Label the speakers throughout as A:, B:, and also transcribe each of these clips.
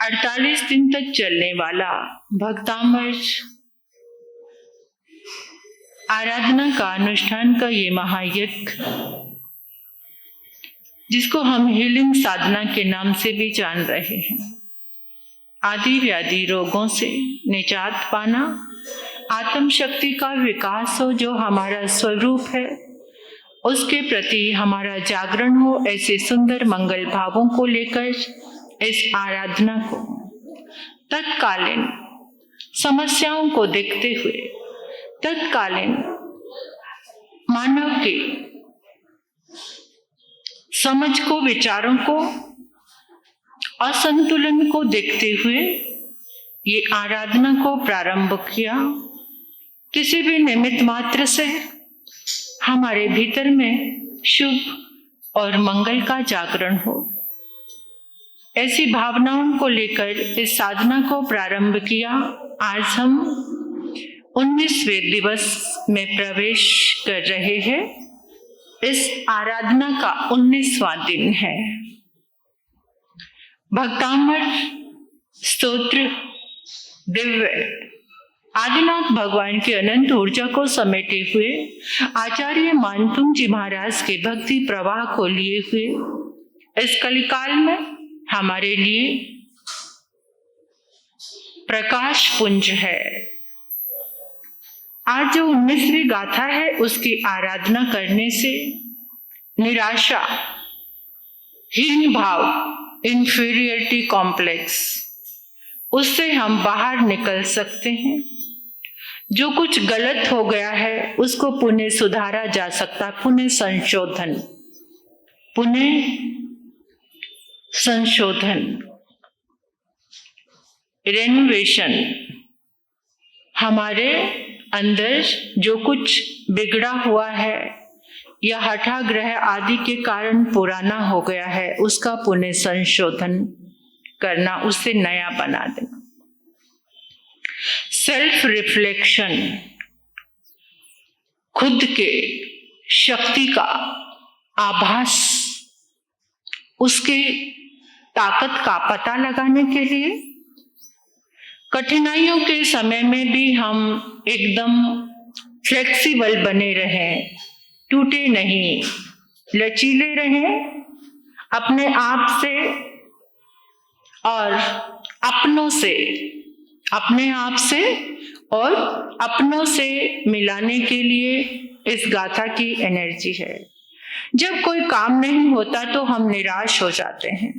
A: 48 दिन तक चलने वाला भक्तामृत आराधना का अनुष्ठान का ये महायज्ञ, जिसको हम हीलिंग साधना के नाम से भी जान रहे हैं, आदि व्याधि रोगों से निजात पाना, आत्म शक्ति का विकास हो, जो हमारा स्वरूप है उसके प्रति हमारा जागरण हो, ऐसे सुंदर मंगल भावों को लेकर इस आराधना को तत्कालीन समस्याओं को देखते हुए, तत्कालीन मानव के समझ को, विचारों को, असंतुलन को देखते हुए ये आराधना को प्रारंभ किया। किसी भी निमित्त मात्र से हमारे भीतर में शुभ और मंगल का जागरण हो, ऐसी भावनाओं को लेकर इस साधना को प्रारंभ किया। आज हम 19वें दिवस में प्रवेश कर रहे हैं। इस आराधना का 19वां दिन है। भक्तामृत स्तोत्र दिव्य आदिनाथ भगवान की अनंत ऊर्जा को समेटे हुए आचार्य मानतुंग जी महाराज के भक्ति प्रवाह को लिए हुए इस कलिकाल में हमारे लिए प्रकाश पुंज है। आज जो 19वीं गाथा है, उसकी आराधना करने से निराशा, हीन भाव, इंफीरियरिटी कॉम्प्लेक्स, उससे हम बाहर निकल सकते हैं। जो कुछ गलत हो गया है उसको पुनः सुधारा जा सकता, पुनः संशोधन, रेनोवेशन। हमारे अंदर जो कुछ बिगड़ा हुआ है या हठाग्रह आदि के कारण पुराना हो गया है, उसका पुनः संशोधन करना, उसे नया बना देना। सेल्फ रिफ्लेक्शन, खुद के शक्ति का आभास, उसके ताकत का पता लगाने के लिए कठिनाइयों के समय में भी हम एकदम फ्लेक्सिबल बने रहें, टूटे नहीं, लचीले रहें, अपने आप से और अपनों से, अपने आप से और अपनों से मिलाने के लिए इस गाथा की एनर्जी है। जब कोई काम नहीं होता तो हम निराश हो जाते हैं,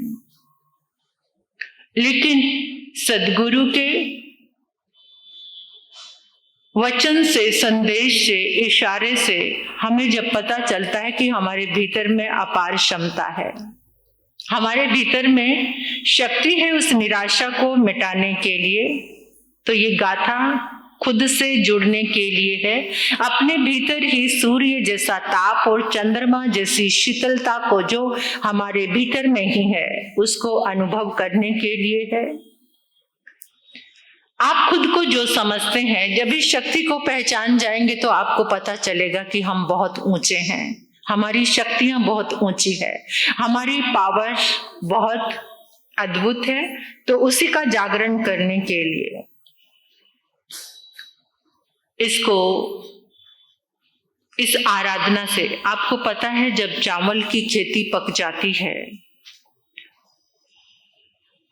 A: लेकिन सद्गुरु के वचन से, संदेश से, इशारे से हमें जब पता चलता है कि हमारे भीतर में अपार क्षमता है, हमारे भीतर में शक्ति है उस निराशा को मिटाने के लिए, तो ये गाथा खुद से जुड़ने के लिए है। अपने भीतर ही सूर्य जैसा ताप और चंद्रमा जैसी शीतलता को जो हमारे भीतर में ही है, उसको अनुभव करने के लिए है। आप खुद को जो समझते हैं, जब इस शक्ति को पहचान जाएंगे तो आपको पता चलेगा कि हम बहुत ऊंचे हैं, हमारी शक्तियां बहुत ऊंची है, हमारी पावर बहुत अद्भुत है। तो उसी का जागरण करने के लिए इस आराधना से, आपको पता है जब चावल की खेती पक जाती है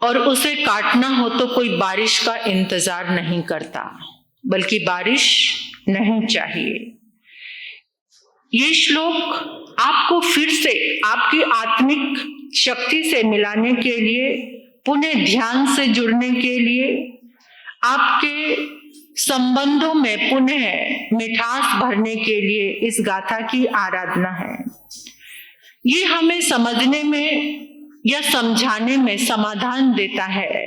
A: और उसे काटना हो तो कोई बारिश का इंतजार नहीं करता, बल्कि बारिश नहीं चाहिए। ये श्लोक आपको फिर से आपकी आत्मिक शक्ति से मिलाने के लिए, पुनः ध्यान से जुड़ने के लिए, आपके संबंधों में पुनः मिठास भरने के लिए इस गाथा की आराधना है। ये हमें समझने में या समझाने में समाधान देता है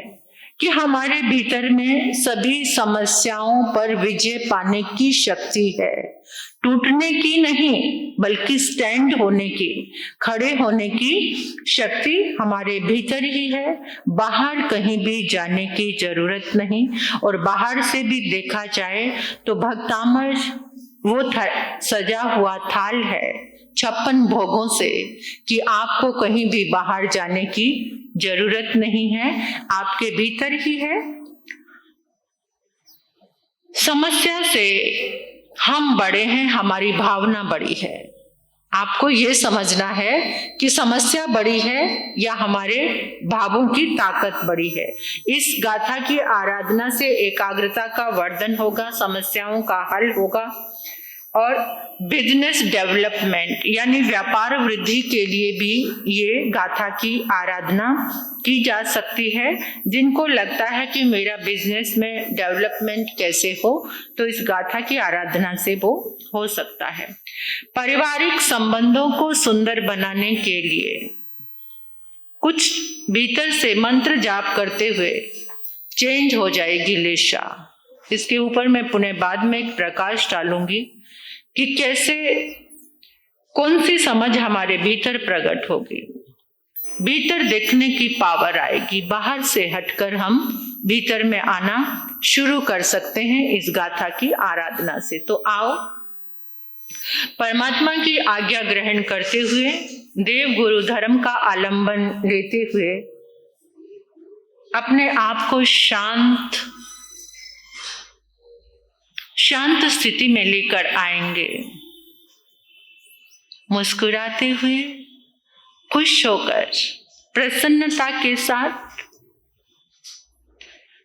A: कि हमारे भीतर में सभी समस्याओं पर विजय पाने की शक्ति है, टूटने की नहीं बल्कि स्टैंड होने की, खड़े होने की शक्ति हमारे भीतर ही है। बाहर कहीं भी जाने की जरूरत नहीं। और बाहर से भी देखा जाए तो भक्तामृत वो सजा हुआ थाल है 56 भोगों से कि आपको कहीं भी बाहर जाने की जरूरत नहीं है, आपके भीतर ही है। समस्या से हम बड़े हैं, हमारी भावना बड़ी है। आपको ये समझना है कि समस्या बड़ी है या हमारे भावों की ताकत बड़ी है। इस गाथा की आराधना से एकाग्रता का वर्धन होगा, समस्याओं का हल होगा और बिजनेस डेवलपमेंट यानी व्यापार वृद्धि के लिए भी ये गाथा की आराधना की जा सकती है। जिनको लगता है कि मेरा बिजनेस में डेवलपमेंट कैसे हो, तो इस गाथा की आराधना से वो हो सकता है। पारिवारिक संबंधों को सुंदर बनाने के लिए कुछ भीतर से मंत्र जाप करते हुए चेंज हो जाएगी लेशा। इसके ऊपर मैं पुनः बाद में एक प्रकाश डालूंगी कि कैसे, कौन सी समझ हमारे भीतर प्रकट होगी। भीतर देखने की पावर आएगी, बाहर से हटकर हम भीतर में आना शुरू कर सकते हैं इस गाथा की आराधना से। तो आओ, परमात्मा की आज्ञा ग्रहण करते हुए, देव गुरु धर्म का आलंबन लेते हुए अपने आप को शांत स्थिति में लेकर आएंगे। मुस्कुराते हुए, खुश होकर, प्रसन्नता के साथ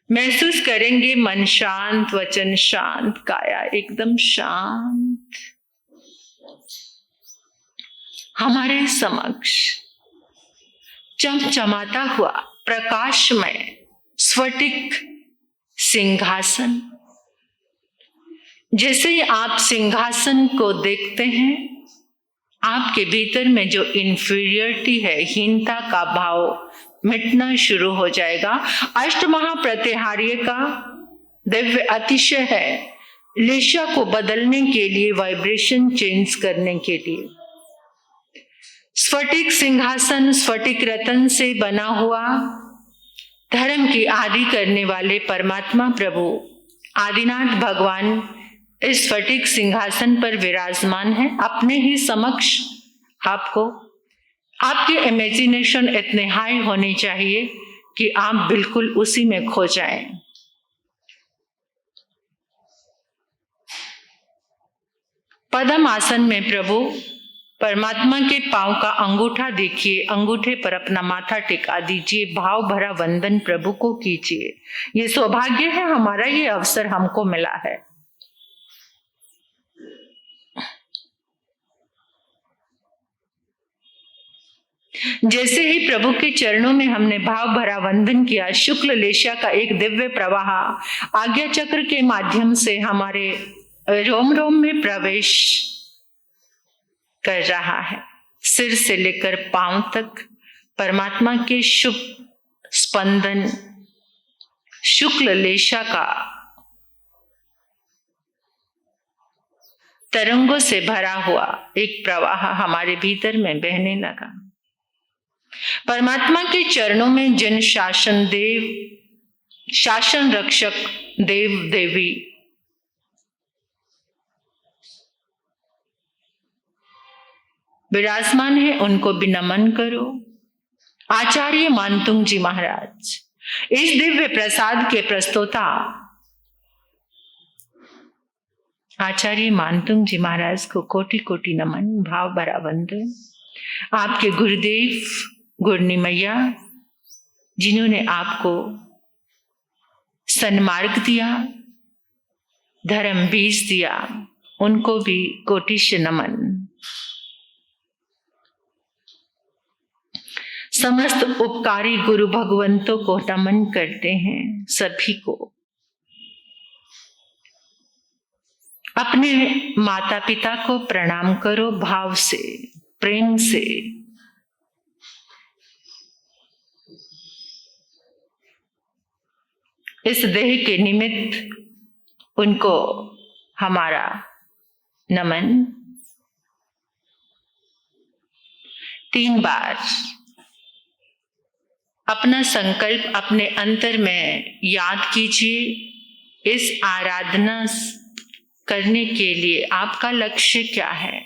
A: महसूस करेंगे मन शांत, वचन शांत, काया एकदम शांत। हमारे समक्ष चमचमाता हुआ प्रकाशमय स्फटिक सिंहासन। जैसे ही आप सिंहासन को देखते हैं, आपके भीतर में जो इंफीरियरिटी है, हीनता का भाव मिटना शुरू हो जाएगा। अष्ट महाप्रतिहार्य का दिव्य अतिशय है लेशा को बदलने के लिए, वाइब्रेशन चेंज करने के लिए। स्फटिक सिंहासन स्फटिक रत्न से बना हुआ धर्म की आदि करने वाले परमात्मा प्रभु आदिनाथ भगवान इस स्फटिक सिंहासन पर विराजमान है। अपने ही समक्ष आपको, आपके इमेजिनेशन इतने हाई होने चाहिए कि आप बिल्कुल उसी में खो जाएं। पद्म आसन में प्रभु परमात्मा के पांव का अंगूठा देखिए, अंगूठे पर अपना माथा टिका दीजिए, भाव भरा वंदन प्रभु को कीजिए। ये सौभाग्य है हमारा, ये अवसर हमको मिला है। जैसे ही प्रभु के चरणों में हमने भाव भरा वंदन किया, शुक्ल लेशा का एक दिव्य प्रवाह आज्ञा चक्र के माध्यम से हमारे रोम रोम में प्रवेश कर रहा है। सिर से लेकर पांव तक परमात्मा के शुभ स्पंदन, शुक्ल लेशा का तरंगों से भरा हुआ एक प्रवाह हमारे भीतर में बहने लगा। परमात्मा के चरणों में जिन शासन देव, शासन रक्षक देव देवी विराजमान है, उनको भी नमन करो। आचार्य मानतुंग जी महाराज, इस दिव्य प्रसाद के प्रस्तोता आचार्य मानतुंग जी महाराज को कोटि कोटि नमन, भाव भरा वंदन। आपके गुरुदेव गुरनी मैया, जिन्होंने आपको सन्मार्ग दिया, धर्म बीज दिया, उनको भी कोटिश नमन। समस्त उपकारी गुरु भगवंतों को नमन करते हैं। सभी को, अपने माता पिता को प्रणाम करो भाव से, प्रेम से। इस देह के निमित्त उनको हमारा नमन। 3 बार अपना संकल्प अपने अंतर में याद कीजिए। इस आराधना करने के लिए आपका लक्ष्य क्या है?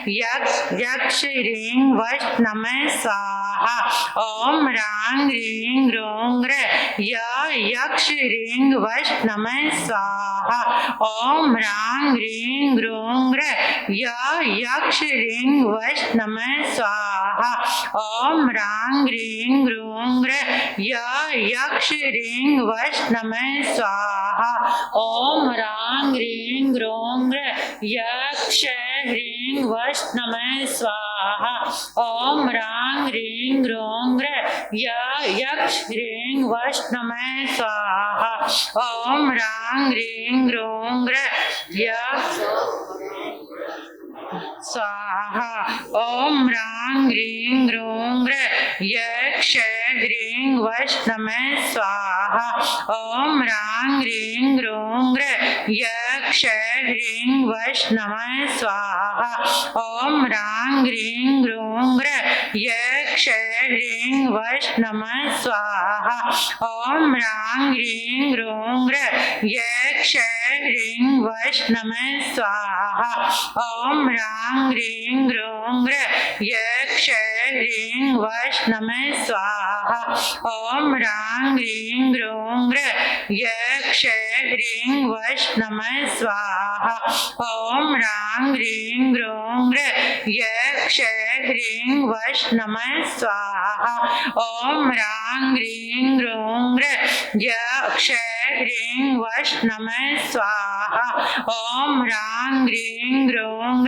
A: यक्ष ह्रीं वश नमः स्वाहा। ओम रांग ह्रीं ह्रूं यक्ष ह्रीं वश नमः स्वाहा। ओम रांग ह्रीं ह्रूं यक्ष ह्रीं वश नमः स्वाहा। ओम रांग ह्रीं ह्रूं यक्ष ह्रीं वश नमः स्वाहा। ओम रांग ह्रीं ह्रूं यक्ष ह्रीं वश नमः स्वाहा। ओम रांग ह्रीं ह्रूं यक्ष ह्रीं वश नमः स्वाहा। ओम रांग ह्रीं ह्रूं स्वाहा। ओम रांग ह्रीं ह्रूं यक्ष ह्रीं वश नमः स्वाहा। ओम रांग ह्रीं ह्रूं यक्ष ह्रीं वश नमः स्वाहा। ओम रांग ह्रीं ह्रूं यक्ष ह्रीं वश नमः स्वाहा। ओम रांग ह्रीं ह्रूं यक्ष ह्रीं वश नमः स्वाहा। ओम रांग ह्रीं ह्रूं यक्ष ह्रीं वश नमः स्वाहा। ओम रांग ह्रीं ह्रूं यक्ष ह्रीं वश नमः स्वाहा। ओम रांग ह्रीं ह्रूं यक्ष ह्रीं वश नमः स्वाहा। ओम रांग ह्रीं ह्रूं यक्ष ह्रीं वश नमः स्वाहा। ओम रांग ह्रीं ह्रूं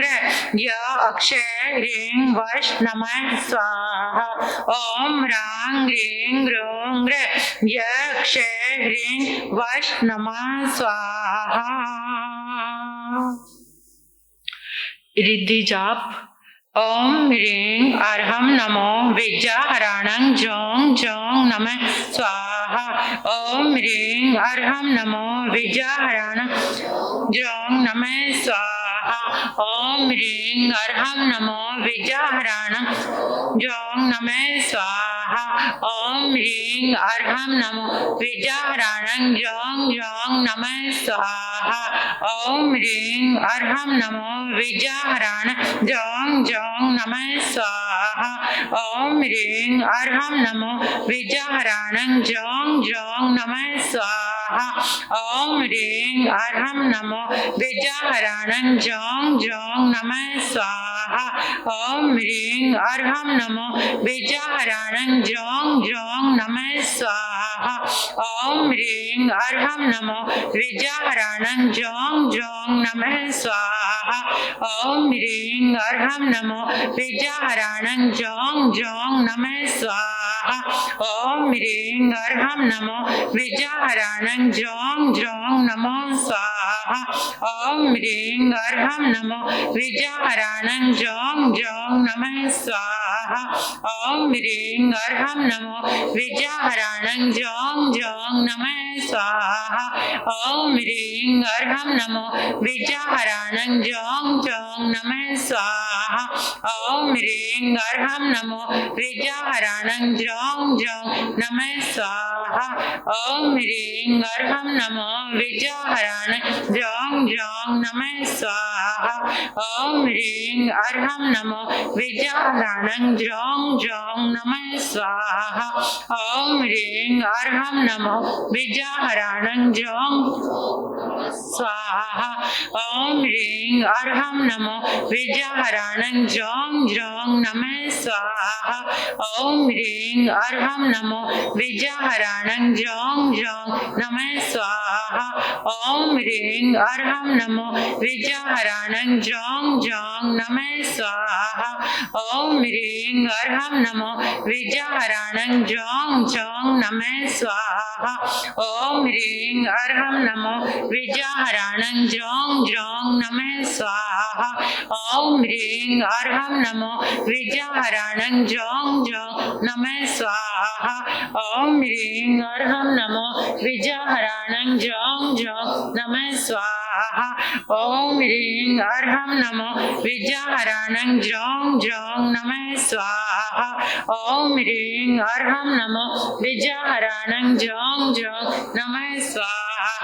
A: यक्ष ह्रीं वश नमः स्वाहा। ओम रांग ह्रीं ह्रूं यक्ष ह्रीं वश नमः स्वाहा। रिद्धि जाप। ओम ह्रीं अर्हं नमो विद्याहराणं जों जों नमः स्वाहा। ओम ह्रीं अर्हं नमो विद्याहराणं जों नमः स्वाहा। ओम ह्रीं अर्हं नमो विद्याहराणं जों नमः स्वाहा। ओम ह्रीं अर्हं नमो विद्याहराणं जों जों नमः स्वाहा। ओम ह्रीं अर्हं नमो विद्याहराणं जों जों नमः स्वाहा। ओम ह्रीं अर्हं नमो विद्याहराणं जों जों नमः स्वाहा। ओम ह्रीं अर्हं नमो विद्याहराणं जों जों नमः स्वाहा। ओम ह्रीं अर्हं नमो विद्याहराणं जों जों नमः स्वाहा। ओम ह्रीं अर्हं नमो विद्याहराणं जों जों नमः स्वाहा। ओम ह्रीं अर्हं नमो विद्याहराणं जों जों नमः स्वाहा। ओम ह्रीं अर्हं नमो विद्याहराणं जों जों नमो स्वाहा। ओम ह्रीं अर्हं नमो विद्याहराणं जों जों नमः स्वाहा। ओम ह्रीं अर्हं नमो विद्याहराणं जों जों नमः स्वाहा। ओम ह्रीं अर्हं नमो विद्याहराणं जों जों नमः स्वाहा। ओम ह्रीं अर्हं नमो विद्याहराणं जों जों नमः स्वाहा। ओम ह्रीं अर्हं नमो विद्याहराणं जों जों नमः स्वाहा। ओम ह्रीं अर्हं नमो विद्याहराणं जों जों नमः स्वाहा। ओम ह्रीं अर्हं नमो विद्याहराणं जों स्वाहा। ओम ह्रीं अर्हं नमो विद्याहराणं जों जों नमः स्वाहा। ओम ह्रीं अर्हं नमो विद्याहराणं जों जों नमः स्वाहा। ओम ह्रीं अर्हं नमो विद्याहराणं जों जों नमः स्वाहा। ओम ह्रीं अर्हं नमो विद्याहराणं जों जों नमः स्वाहा। ओम ह्रीं अर्हं नमो विद्याहराणं जों जों नमः स्वाहा। ओम ह्रीं अर्हं नमो विद्याहराणं जों जों नमः स्वाहा। ओम ह्रीं अर्हं नमो विद्याहराणं जों जों नमः स्वाहा। ओम ह्रीं अर्हं नमो विद्याहराणं जों जों नमः स्वाहा। ओम ह्रीं अर्हं नमो विद्याहराणं जों जों नमः स्वाहा।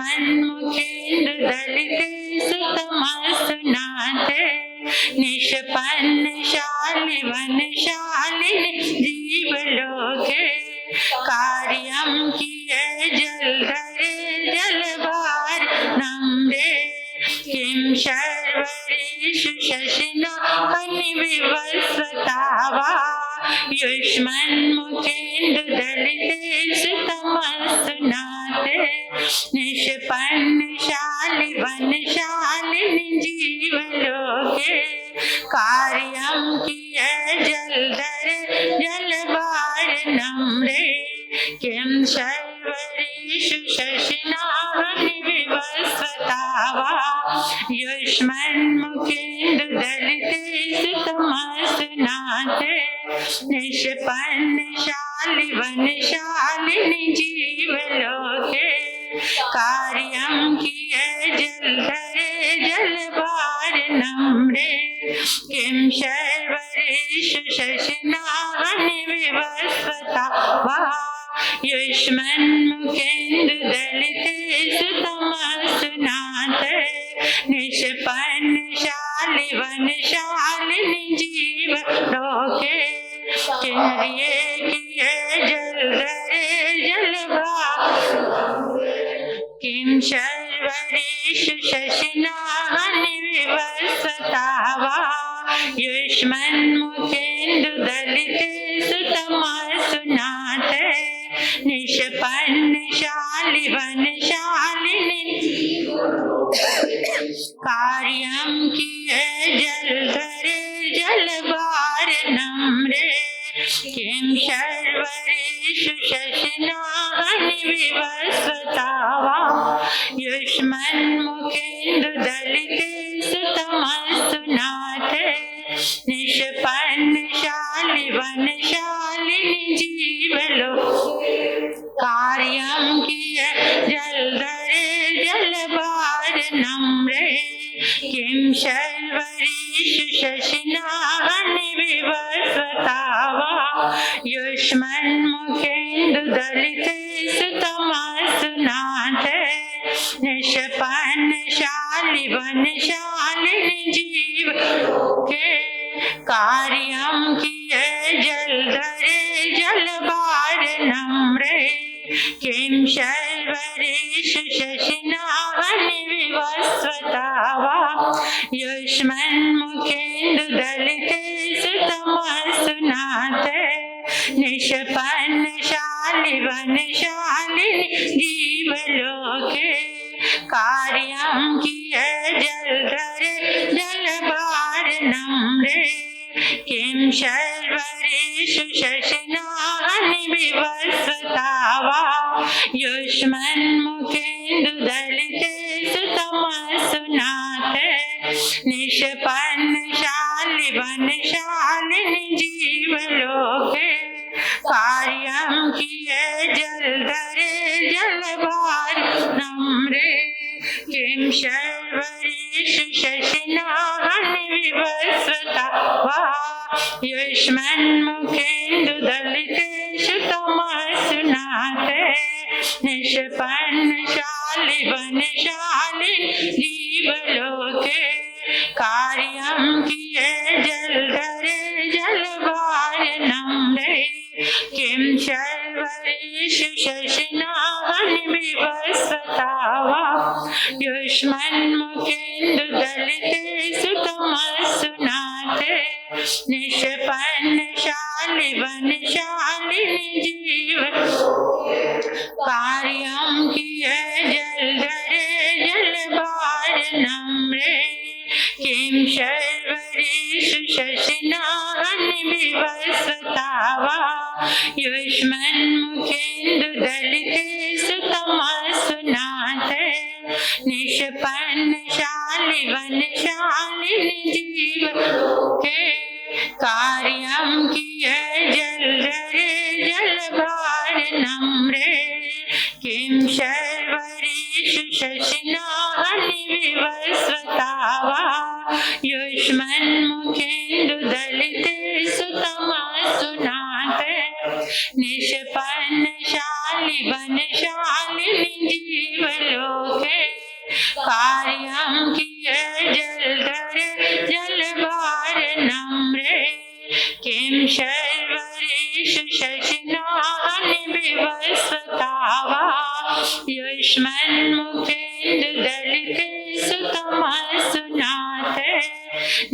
A: युष्मन्मुखेन्दु दलिते सुतमस्तुनाथे निष्पन्न शालिवनशालिनि जीवलोके कार्यं किए जलधरे जलभार नम्रे किं शर्वरेषु शशिना हनिविवस्वता वा युष्मन्मुखेन्दु दलिते सुतमस्तुनाथे निष्पन्न शालिवनशालिनि जीवलोके कार्यं किए जलधरे जलभार नम्रे किं शर्वरेषु शशिना हनिविवस्वता वा युष्मन्मुखेन्दु दलिते सुतमस्तुनाथे निष्पन्न शालिवनशालिनि जीवलोके कार्यं किए जलधरे जलभार नम्रे किं शर्वरेषु शशिना हनिविवस्वता वा युष्मन्मुखेन्दु दलिते सुतमस्तुनाथे निष्पन्न शालिवनशालिनि जीवलोके किन्हरिये किए जलधरे जलभार किं शर्वरेषु शशिना हनिविवस्वता वा युष्मन्मुखेन्दु दलिते सुतमस्तुनाथे निष्पन्न शालिवनशालिनि कार्यं किए जलधरे जलभार नम्रे किं शर्वरेषु शशिना हनिविवस्वता वा युष्मन्मुखेन्दु दलिते सुतमस्तुनाथे निष्पन्न शालिवनशालिनि जीवलोके कार्यं किए जलधरे जलभार नम्रे किं शर्वरेषु शशिना हनिविवस्वता वा युष्मन्मुखेन्दु दलिते सुतमस्तुनाथे निष्पन्न शालिवनशालिनि जीवलोके कार्यं किए जलधरे जलभार नम्रे किं शर्वरेषु शशिना हनिविवस्वता वा युष्मन्मुखेन्दु दलिते सुतमस्तुनाथे निष्पन्न शालिवनशालिनि जीवलोके कार्यं किए जलधरे जलभार नम्रे किं शर्वरेषु शशिना हनिविवस्वता वा युष्मन्मुखेन्दु दलिते सुतमस्तुनाथे निष्पन्न शालिवनशालिनि जीवलोके कार्यं किए जलधरे जलभार नम्रे किं शर्वरेषु शशिना हनिविवस्वता वा युष्मन्मुखेन्दु दलिते सुतमस्तुनाथे निष्पन्न शालिवनशालिनि जीवलोके कार्यं किए जलधरे जलभार नम्रे किं शर्वरेषु शशिना हनिविवस्वता वा युष्मन्मुखेन्दु दलिते सुतमस्तुनाथे निष्पन्न शालिवनशालिनि जीवलोके कार्यं किए जलधरे जलभार नम्रे किं शर्वरेषु शशिना हनिविवस्वता वा युष्मन्मुखेन्दु दलिते सुतमस्तुनाथे निष्पन्न शालिवनशालिनि जीवलोके कार्यं किए जलधरे जलभार नम्रे किं शर्वरेषु शशिना हनिविवस्वता वा युष्मन्मुखेन्दु दलिते सुतमस्तुनाथे निष्पन्न शालिवनशालिनि जीवलोके किं शर्वरीषु शशिनानि विवस्वतावा युष्मन्मुखेन्दुदलिते सुतमसुनाते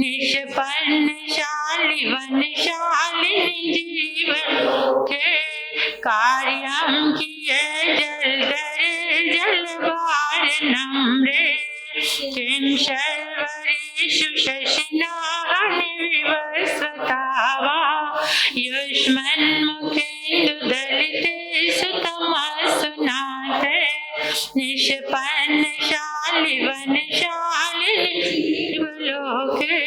A: निष्पन्नशालि वनशालिनि जीवलोके कार्यं किए जलधरे जलवारणम्रे किं शर्वरीषु शशिनानि विवस्वतावा युष्मन्मुखेन्दुदलिते सुतमसुनाते निष्पन्नशालि वनशालिनि जीवलोके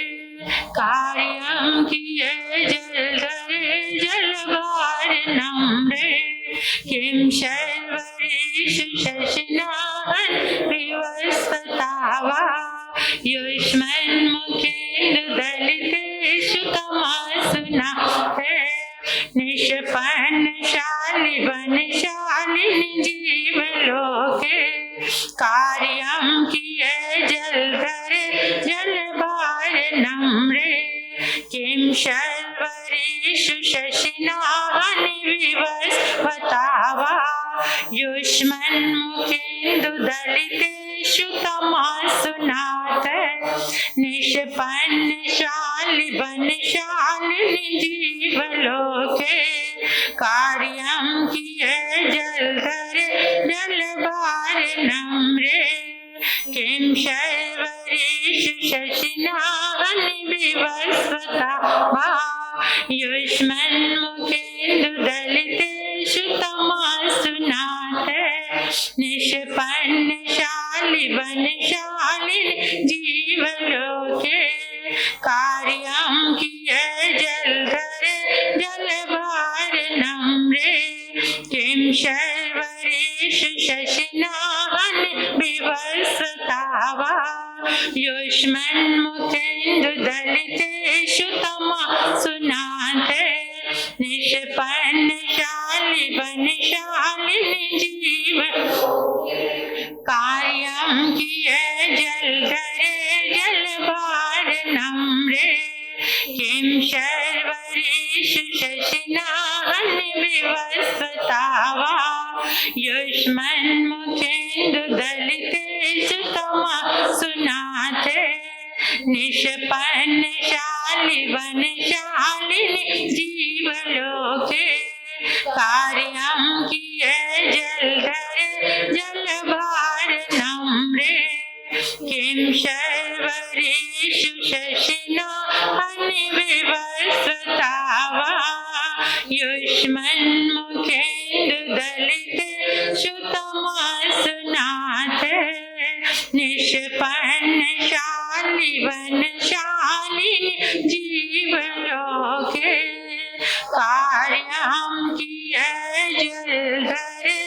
A: कार्यं किए जलधरे जलवारणम्रे किं शर्वरीषु शशिनानि विवस्वतावा युष्मन्मुखेन्दुदलिते सुतमसुनाते निष्पन्नशालि वनशालिनि जीवलोके कार्यं किए जलधरे जलवारणम्रे किं शर्वरीषु शशिनानि विवस्वतावा युष्मन्मुखेन्दुदलिते सुतमसुनाते निष्पन्नशालि वनशालिनि जीवलोके कार्यं किए जलधरे जलवारणम्रे किं शर्वरीषु शशिनानि विवस्वतावा युष्मन्मुखेन्दुदलिते सुतमसुनाते निष्पन्नशालि वनशालिनि जीवलोके कार्यं किए जलधरे जलवारणम्रे किं शर्वरीषु शशिनानि विवस्वतावा युष्मन्मुखेन्दुदलिते सुतमसुनाते निष्पन्नशालि वनशालिनि जीवलोके कार्यं किए जलधरे जलवारणम्रे किं शर्वरीषु शशिनानि विवस्वतावा युष्मन्मुखेन्दुदलिते सुतमसुनाते निष्पन्नशालि वनशालिनि जीवलोके कार्यं किए जलधरे जलवारणम्रे किं शर्वरीषु शशिनानि विवस्वतावा युष्मन्मुखेन्दुदलिते सुतमसुनाते निष्पन्नशालि वनशालिनि जीवलोके कार्यं किए जलधरे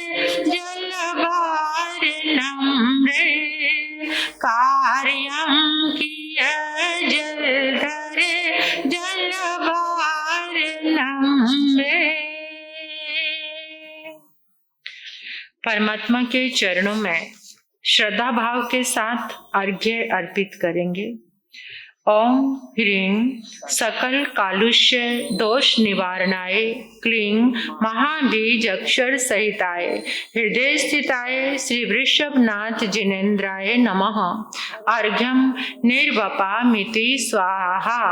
A: जलवारणम्रे कार्यं किए जलधरे जलवारणम्रे। परमात्मा के चरणों में श्रद्धा भाव के साथ अर्घ्य अर्पित करेंगे। ओम ह्रीं सकल कालुष्य दोष निवारणाय क्लीं महाबीज अक्षर सहिताय हृदय स्थिताय श्री वृषभनाथ जिनेन्द्राय नमः। अर्घ्यम निर्वपामिति स्वाहा।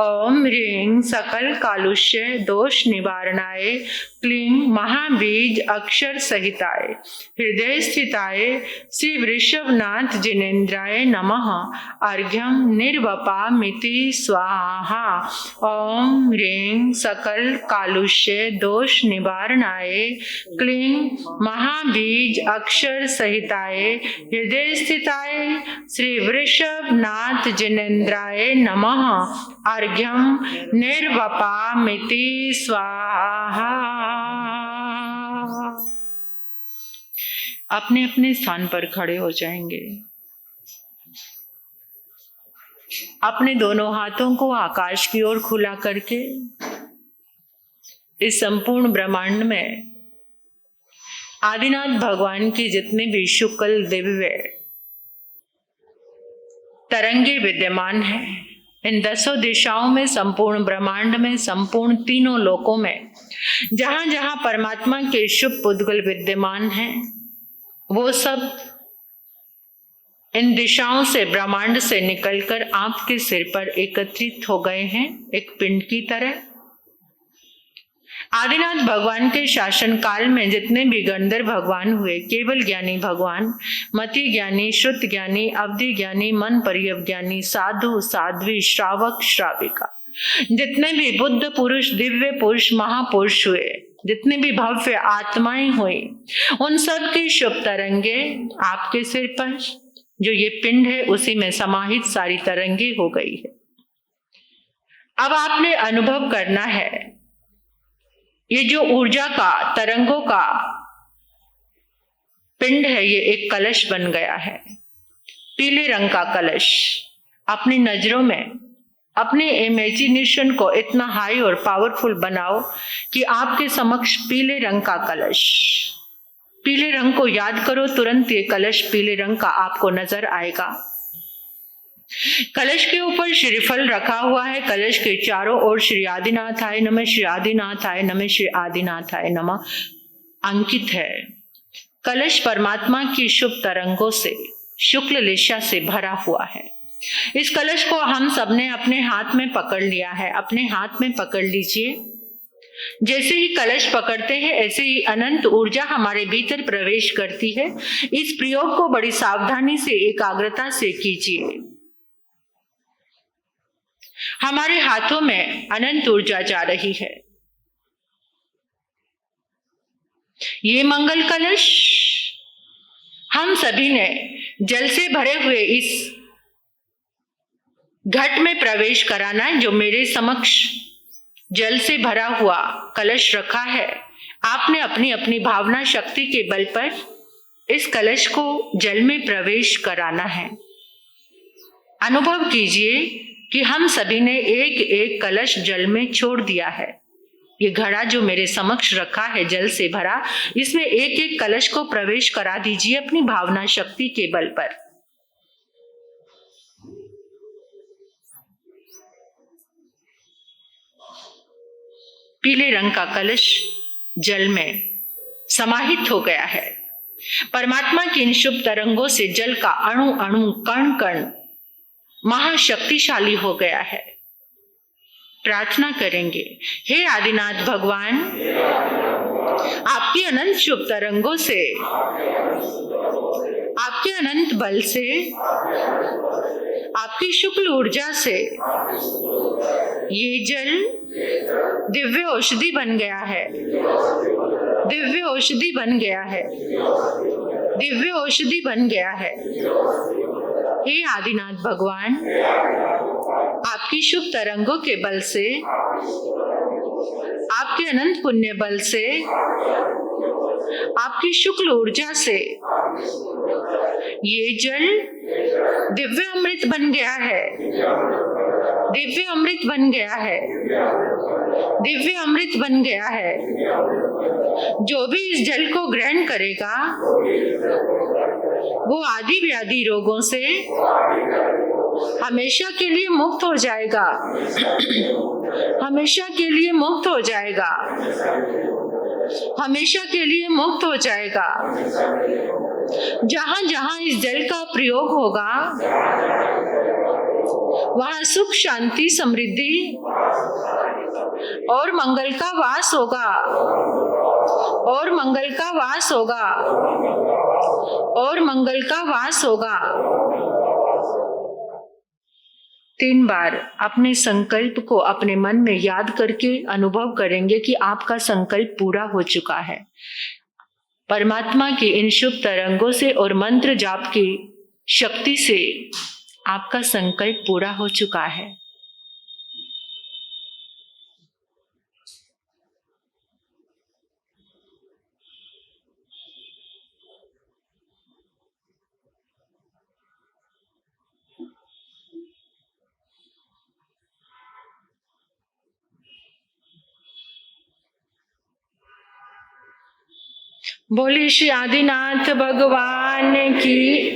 A: ओम ह्रीं सकल कालुष्य दोष निवारणाय क्लीं महाबीज अक्षर सहिताय हृदय स्थिताय श्री वृषभनाथ जिनेन्द्राय नमः। अर्घ्यम निर्वपामिति स्वाहा। ओम ह्रीं सकल कालुष्य दोष निवारणाय क्लीं महाबीज अक्षर सहिताय हृदय स्थिताय श्री वृषभनाथ जिनेन्द्राय नमः। अर्घ्यम निर्वपामिति स्वाहा। अपने अपने स्थान पर खड़े हो जाएंगे। अपने दोनों हाथों को आकाश की ओर खुला करके इस संपूर्ण ब्रह्मांड में आदिनाथ भगवान की जितने भी शुक्ल दिव्य तरंगे विद्यमान हैं, इन 10 दिशाओं में, संपूर्ण ब्रह्मांड में, संपूर्ण तीनों लोकों में, जहां जहां परमात्मा के शुभ पुद्गल विद्यमान हैं, वो सब इन दिशाओं से, ब्रह्मांड से निकलकर आपके सिर पर एकत्रित हो गए हैं, एक पिंड की तरह। आदिनाथ भगवान के शासन काल में जितने भी गंधर्व भगवान हुए, केवल ज्ञानी भगवान, मति ज्ञानी, श्रुत ज्ञानी, अवधि ज्ञानी, मन परियव ज्ञानी, साधु, साध्वी, श्रावक, श्राविका, जितने भी बुद्ध पुरुष, दिव्य पुरुष, महापुरुष हुए, जितने भी भव्य आत्माएं हुई, उन सब की शुभ तरंगे आपके सिर पर, जो ये पिंड है उसी में समाहित सारी तरंगे हो गई है। अब आपने अनुभव करना है, ये जो ऊर्जा का, तरंगों का पिंड है, ये एक कलश बन गया है, पीले रंग का कलश। अपनी नजरों में, अपने इमेजिनेशन को इतना हाई और पावरफुल बनाओ कि आपके समक्ष पीले रंग का कलश, पीले रंग को याद करो, तुरंत ये कलश पीले रंग का आपको नजर आएगा। कलश के ऊपर श्रीफल रखा हुआ है, कलश के चारों ओर श्री आदिनाथाय नमः, श्री आदिनाथाय नमः, श्री आदिनाथाय नमः अंकित है। कलश परमात्मा की शुभ तरंगों से, शुक्ल लिशा से भरा हुआ है। इस कलश को हम सबने अपने हाथ में पकड़ लिया है, अपने हाथ में पकड़ लीजिए। जैसे ही कलश पकड़ते हैं, ऐसे ही अनंत ऊर्जा हमारे भीतर प्रवेश करती है। इस प्रयोग को बड़ी सावधानी से, एकाग्रता से कीजिए। हमारे हाथों में अनंत ऊर्जा जा रही है। ये मंगल कलश हम सभी ने जल से भरे हुए इस घट में प्रवेश कराना है, जो मेरे समक्ष जल से भरा हुआ कलश रखा है। आपने अपनी अपनी भावना शक्ति के बल पर इस कलश को जल में प्रवेश कराना है। अनुभव कीजिए कि हम सभी ने एक एक कलश जल में छोड़ दिया है। ये घड़ा जो मेरे समक्ष रखा है जल से भरा, इसमें एक एक कलश को प्रवेश करा दीजिए अपनी भावना शक्ति के बल पर। पीले रंग का कलश जल में समाहित हो गया है। परमात्मा की इन शुभ तरंगों से जल का अणु अणु, कण कण महाशक्तिशाली हो गया है। प्रार्थना करेंगे, हे आदिनाथ भगवान, आपकी अनंत शुभ तरंगों से, आपके अनंत बल से, आपकी शुक्ल ऊर्जा से ये जल दिव्य औषधि बन गया है, दिव्य औषधि बन गया है, दिव्य औषधि बन गया है। हे आदिनाथ भगवान, आपकी शुभ तरंगों के बल से, आपके अनंत पुण्य बल से, आपकी शुक्ल ऊर्जा से ये जल दिव्य अमृत बन गया है, दिव्य अमृत बन गया है, दिव्य अमृत बन गया है। जो भी इस जल को ग्रहण करेगा वो आदि व्याधि रोगों से हमेशा के लिए मुक्त हो जाएगा, हमेशा के लिए मुक्त हो जाएगा, हमेशा के लिए मुक्त हो जाएगा। जहां जहां इस जल का प्रयोग होगा वहां सुख, शांति, समृद्धि और मंगल का वास होगा, और मंगल का वास होगा, और मंगल का वास होगा। 3 बार अपने संकल्प को अपने मन में याद करके अनुभव करेंगे कि आपका संकल्प पूरा हो चुका है। परमात्मा की इन शुभ तरंगों से और मंत्र जाप की शक्ति से आपका संकल्प पूरा हो चुका है। बोले श्री आदिनाथ भगवान की